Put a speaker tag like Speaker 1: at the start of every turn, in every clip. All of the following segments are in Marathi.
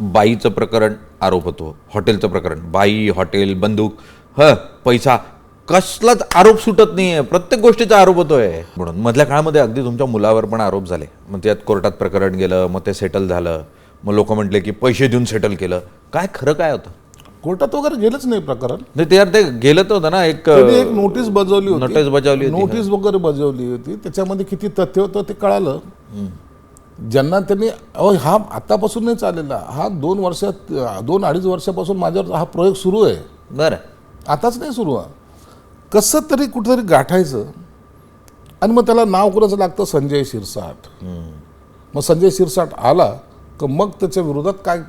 Speaker 1: बाईचं प्रकरण आरोप होतो, हॉटेलचं प्रकरण, बाई, हॉटेल, बंदूक, पैसा, कसलाच आरोप सुटत नाही आहे, प्रत्येक गोष्टीचा आरोप होतोय. म्हणून मधल्या काळामध्ये अगदी तुमच्या मुलावर पण आरोप झाले, मग त्यात कोर्टात प्रकरण गेलं, मग ते सेटल झालं, मग लोक म्हटले की पैसे देऊन सेटल केलं. काय खरं काय होतं?
Speaker 2: कोर्टात वगैरे गेलंच नाही प्रकरण.
Speaker 1: नाही ते गेलं तर होतं ना, एक
Speaker 2: नोटीस बजावली होती, नोटीस वगैरे बजावली होती, त्याच्यामध्ये किती तथ्य होतं ते कळालं. ज्यांना त्यांनी हा आतापासून नाही चाललेला, हा 2-2.5 वर्षापासून माझ्यावर हा प्रयोग सुरू आहे.
Speaker 1: बरं,
Speaker 2: आताच नाही सुरू आहे. कसं तरी कुठेतरी गाठायचं आणि मग त्याला नाव कोणाचं लागतं, संजय शिरसाट. मग संजय शिरसाट आला तर मग त्याच्या विरोधात काय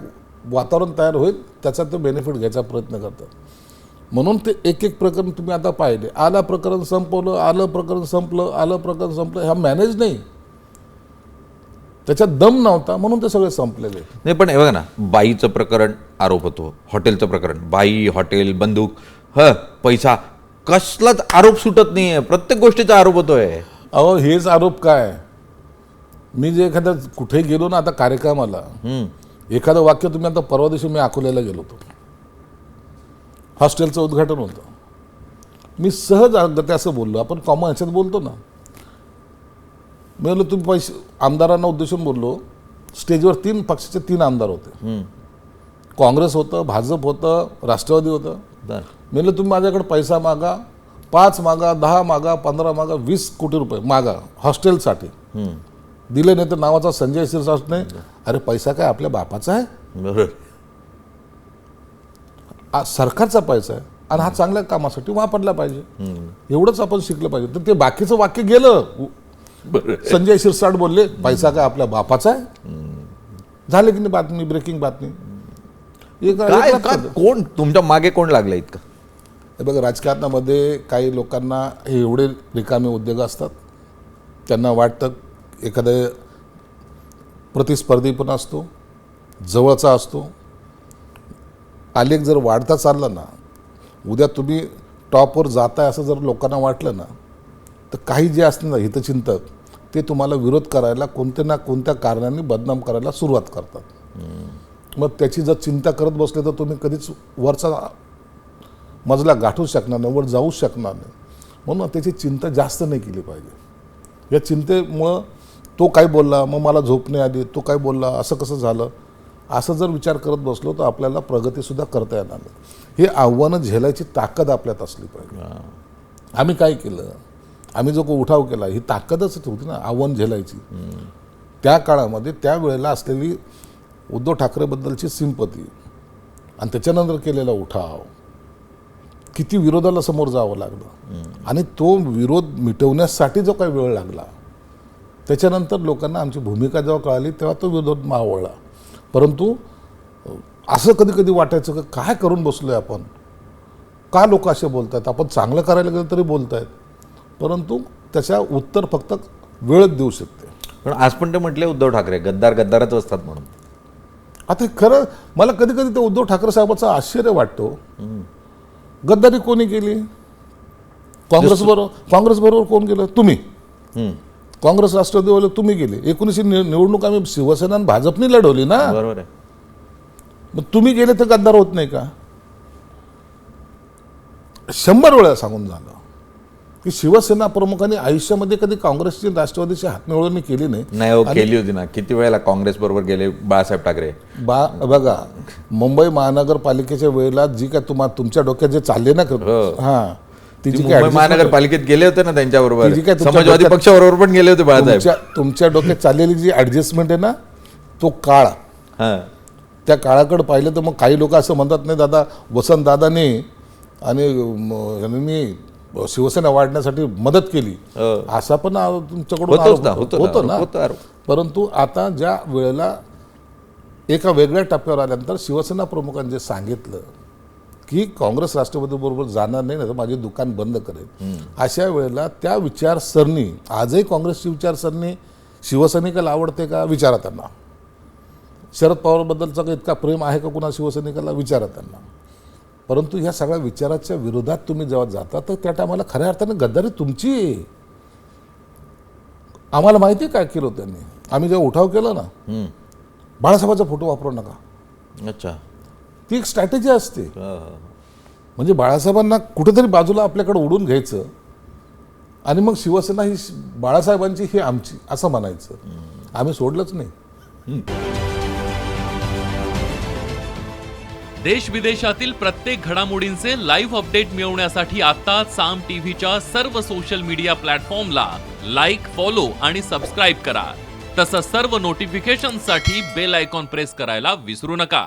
Speaker 2: वातावरण तयार होईल त्याचा ते बेनिफिट घ्यायचा प्रयत्न करतात. म्हणून ते एक एक प्रकरण तुम्ही आता पाहिले, आलं प्रकरण संपवलं, आलं प्रकरण संपलं, आलं प्रकरण संपलं, हा मॅनेज नाही, त्याच्यात दम नव्हता म्हणून ते सगळे संपलेले.
Speaker 1: नाही पण हे बघा ना, बाईचं प्रकरण आरोप होतो, हॉटेलचं प्रकरण, बाई, हॉटेल, बंदूक, पैसा, कसलाच आरोप सुटत नाही आहे, प्रत्येक गोष्टीचा आरोप होतोय.
Speaker 2: हेच आरोप काय, मी जे एखाद्या कुठे गेलो ना आता कार्यक्रमाला, एखादं वाक्य तुम्ही आता परवा दिवशी मी अकोल्याला गेलो होतो, हॉस्टेलचं उद्घाटन होतं, मी सहज ते असं बोललो, आपण कॉमन ह्याच्यात बोलतो ना, मी बोललो तुम्ही पैसे, आमदारांना उद्देशून बोललो. स्टेजवर 3 पक्षाचे 3 आमदार होते, काँग्रेस होतं, भाजप होतं, राष्ट्रवादी होतं. मी बोललो तुम्ही माझ्याकडे पैसा मागा, 5 मागा, 10 मागा, 15 मागा, 20 कोटी रुपये मागा हॉस्टेलसाठी. दिले नाही तर नावाचा संजय शिरसाटने, अरे पैसा काय आपल्या बापाचा आहे, सरकारचा पैसा आहे आणि हा चांगल्या कामासाठी वापरला पाहिजे, एवढंच आपण शिकलं पाहिजे. तर ते बाकीचं वाक्य गेलं. संजय शिरसाट बोलले पैसा काय आपल्या बापाचा आहे, झाले की नाही बातमी, ब्रेकिंग बातमी.
Speaker 1: कोण तुमच्या मागे कोण लागलं इतकं?
Speaker 2: हे बघा, राजकारणामध्ये काही लोकांना हे एवढे रिकामे उद्योग असतात, त्यांना वाटतं एखादं प्रतिस्पर्धी पण असतो, जवळचा असतो, आलेख जर वाढता चालला ना, उद्या तुम्ही टॉपवर जाताय असं जर लोकांना वाटलं ना, तर काही जे असतील ना हितचिंतक, ते तुम्हाला विरोध करायला कोणत्या ना कोणत्या कारणाने बदनाम करायला सुरुवात करतात. मग त्याची जर चिंता करत बसले तर तुम्ही कधीच वरचा मजला गाठूच शकणार नाही, वर जाऊच शकणार नाही. म्हणून त्याची चिंता जास्त नाही केली पाहिजे. या चिंतेमुळं तो काय बोलला, मग मला झोप नाही आली, तो काय बोलला, असं कसं झालं, असं जर विचार करत बसलो तर आपल्याला प्रगतीसुद्धा करता येणार नाही. हे आव्हानं झेलायची ताकद आपल्यात असली पाहिजे. आम्ही काय केलं, आम्ही जो उठाव केला, ही ताकदच होती ना आव्हान झेलायची. त्या काळामध्ये त्यावेळेला असलेली उद्धव ठाकरेबद्दलची सिंपती आणि त्याच्यानंतर केलेला उठाव, किती विरोधाला समोर जावं लागलं आणि तो विरोध मिटवण्यासाठी जो काही वेळ लागला, त्याच्यानंतर लोकांना आमची भूमिका जेव्हा कळाली तेव्हा तो विरोध मावळला. परंतु असं कधी कधी वाटायचं की काय करून बसलोय आपण, का लोक असे बोलत आहेत, आपण चांगलं करायला गेलं तरी बोलत आहेत, परंतु त्याच्या उत्तर फक्त वेळच देऊ शकते.
Speaker 1: पण आज पण ते म्हटले उद्धव ठाकरे गद्दारच असतात म्हणून.
Speaker 2: आता खरं मला कधी कधी ते उद्धव ठाकरे साहेबाचं आश्चर्य वाटतो. गद्दारी कोणी केली? काँग्रेसबरोबर कोण केलं? तुम्ही. काँग्रेस राष्ट्रवादीवाले तुम्ही गेले. 19 निवडणूक आम्ही शिवसेना आणि भाजपने लढवली ना.
Speaker 1: बरोबर आहे.
Speaker 2: मग तुम्ही गेले तर गद्दार होत नाही का? 100 वेळा सांगून झालं की शिवसेना प्रमुखांनी आयुष्यामध्ये कधी काँग्रेसची राष्ट्रवादीची हातमिळवणी केली नाही.
Speaker 1: केली होती ना, किती वेळेला काँग्रेस बरोबर गेले बाळासाहेब ठाकरे.
Speaker 2: बघा, मुंबई महानगरपालिकेच्या वेळेला जी काय तुमच्या डोक्यात जे चालले ना,
Speaker 1: मुंबई महानगरपालिकेत गेले होते ना त्यांच्याबरोबर, समाजवादी पक्षाबरोबर पण गेले होते बाळासाहेब.
Speaker 2: तुमच्या डोक्यात चाललेली जी ऍडजस्टमेंट आहे ना, तो काळ, त्या काळाकडे पाहिलं तर मग काही लोक असं म्हणतात, नाही दादा वसंत दादाने आणि शिवसेना वाढण्यासाठी मदत केली, असा पण तुमच्याकडून होतो ना. परंतु आता ज्या वेळेला एका वेगळ्या टप्प्यावर आल्यानंतर शिवसेना प्रमुखांनी जे सांगितलं की काँग्रेस राष्ट्रवादीबरोबर जाणार नाही, तर माझे दुकान बंद करेल, अशा वेळेला त्या विचारसरणी, आजही काँग्रेसची विचारसरणी शिवसैनिकाला आवडते का? विचारा त्यांना. शरद पवारबद्दलचा का इतका प्रेम आहे का कुणा शिवसैनिकाला? विचारा त्यांना. परंतु ह्या सगळ्या विचाराच्या विरोधात तुम्ही जेव्हा जाता तर त्या टायमाला खऱ्या अर्थाने गद्दारी तुमची. आम्हाला माहिती आहे काय केलं त्यांनी. आम्ही जेव्हा उठाव केला ना, बाळासाहेबाचा फोटो वापरू नका,
Speaker 1: अच्छा.
Speaker 2: ती एक स्ट्रॅटेजी असते. म्हणजे बाळासाहेबांना कुठेतरी बाजूला आपल्याकडे ओढून घ्यायचं आणि मग शिवसेना ही बाळासाहेबांची ही आमची असं म्हणायचं. आम्ही सोडलंच नाही.
Speaker 3: देश विदेशातील प्रत्येक घडामोडींचे लाईव्ह अपडेट मिळवण्यासाठी आता साम टीव्हीच्या सर्व सोशल मीडिया प्लॅटफॉर्मला लाईक, फॉलो आणि सबस्क्राईब करा. तसंच सर्व नोटिफिकेशनसाठी बेल आयकॉन प्रेस करायला विसरू नका.